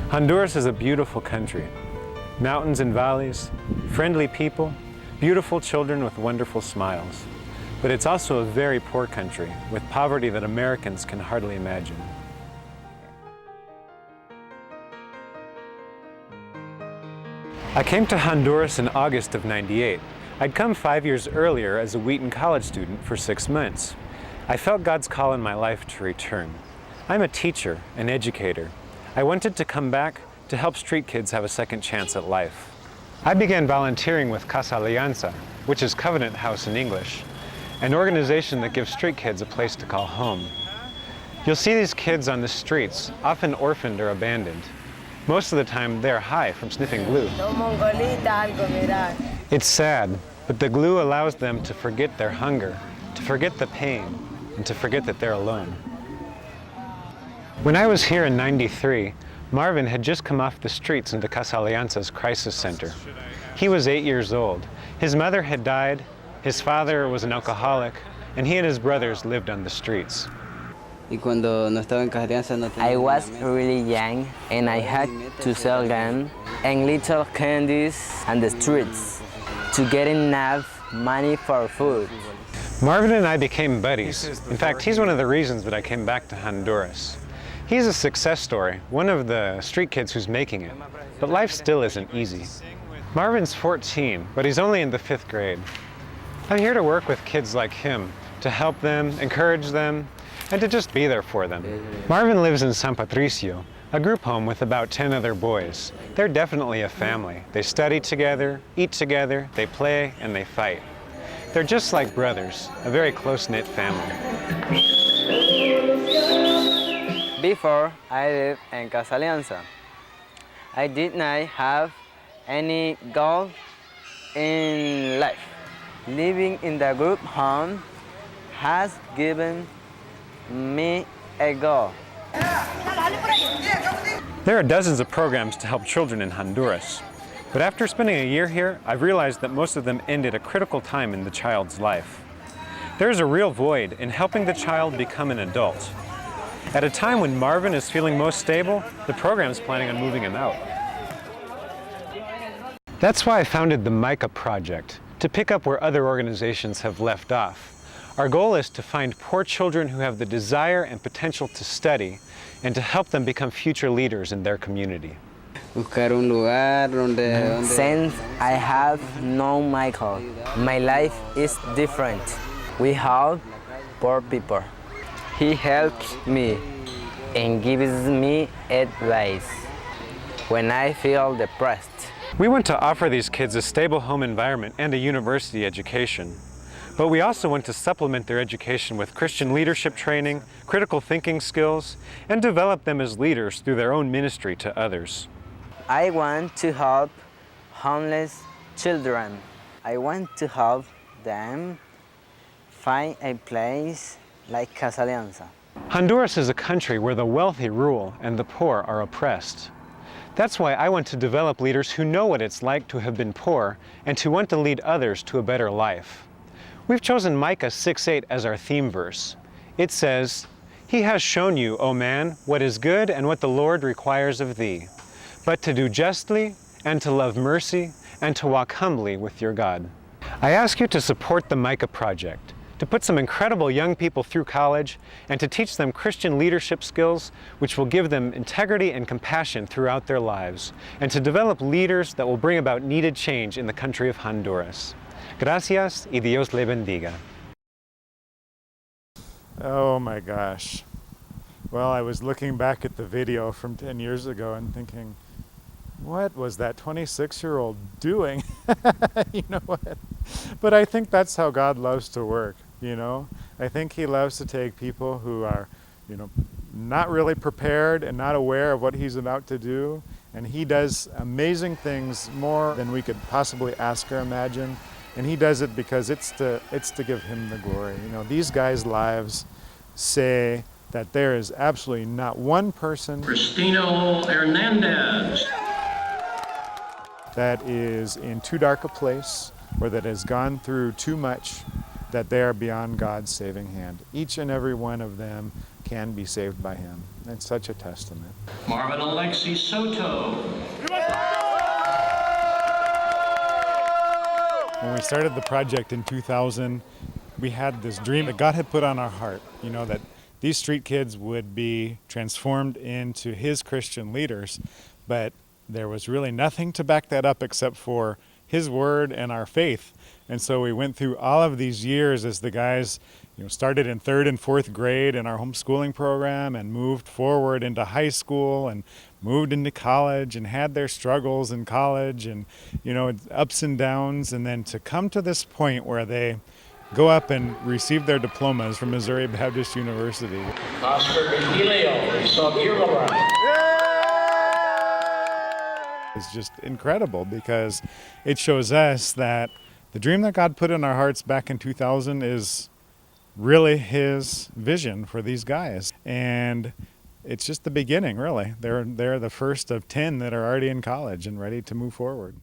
Honduras is a beautiful country. Mountains and valleys, friendly people, beautiful children with wonderful smiles. But it's also a very poor country with poverty that Americans can hardly imagine. I came to Honduras in August of '98. I'd come 5 years earlier as a Wheaton College student for 6 months. I felt God's call in my life to return. I'm a teacher, an educator. I wanted to come back to help street kids have a second chance at life. I began volunteering with Casa Alianza, which is Covenant House in English, an organization that gives street kids a place to call home. You'll see these kids on the streets, often orphaned or abandoned. Most of the time, they're high from sniffing glue. It's sad, but the glue allows them to forget their hunger, to forget the pain, and to forget that they're alone. When I was here in '93, Marvin had just come off the streets into Casa Alianza's crisis center. He was 8 years old. His mother had died, his father was an alcoholic, and he and his brothers lived on the streets. I was really young and I had to sell gum and little candies on the streets to get enough money for food. Marvin and I became buddies. In fact, he's one of the reasons that I came back to Honduras. He's a success story, one of the street kids who's making it. But life still isn't easy. Marvin's 14, but he's only in the 5th grade. I'm here to work with kids like him, to help them, encourage them, and to just be there for them. Marvin lives in San Patricio, a group home with about 10 other boys. They're definitely a family. They study together, eat together, they play, and they fight. They're just like brothers, a very close-knit family. Before I lived in Casa Alianza, I did not have any goal in life. Living in the group home has given me a goal. There are dozens of programs to help children in Honduras. But after spending a year here, I've realized that most of them end at a critical time in the child's life. There is a real void in helping the child become an adult. At a time when Marvin is feeling most stable, the program's planning on moving him out. That's why I founded the Micah Project, to pick up where other organizations have left off. Our goal is to find poor children who have the desire and potential to study and to help them become future leaders in their community. Since I have known Michael, my life is different. We help poor people. He helps me and gives me advice when I feel depressed. We want to offer these kids a stable home environment and a university education. But we also want to supplement their education with Christian leadership training, critical thinking skills, and develop them as leaders through their own ministry to others. I want to help homeless children. I want to help them find a place like Casa Alianza. Honduras is a country where the wealthy rule and the poor are oppressed. That's why I want to develop leaders who know what it's like to have been poor and to want to lead others to a better life. We've chosen Micah 6:8 as our theme verse. It says, "He has shown you, O man, what is good and what the Lord requires of thee, but to do justly and to love mercy and to walk humbly with your God." I ask you to support the Micah Project, to put some incredible young people through college and to teach them Christian leadership skills which will give them integrity and compassion throughout their lives, and to develop leaders that will bring about needed change in the country of Honduras. Gracias y Dios le bendiga. Oh my gosh. Well, I was looking back at the video from 10 years ago and thinking, what was that 26-year-old doing? You know what? But I think that's how God loves to work, you know? I think He loves to take people who are, you know, not really prepared and not aware of what He's about to do, and He does amazing things more than we could possibly ask or imagine. And He does it because it's to give Him the glory. You know, these guys' lives say that there is absolutely not one person Cristino Hernandez that is in too dark a place or that has gone through too much that they are beyond God's saving hand. Each and every one of them can be saved by Him. It's such a testament. Marvin Alexi Soto. When we started the project in 2000, we had this dream that God had put on our heart, that these street kids would be transformed into His Christian leaders, but there was really nothing to back that up except for His Word and our faith. And so we went through all of these years as the guys started in 3rd and 4th grade in our homeschooling program and moved forward into high school and moved into college and had their struggles in college and, ups and downs. And then to come to this point where they go up and receive their diplomas from Missouri Baptist University. Oscar Emilio Sobirora. It's just incredible because it shows us that the dream that God put in our hearts back in 2000 is really His vision for these guys. And it's just the beginning, really. They're the first of 10 that are already in college and ready to move forward.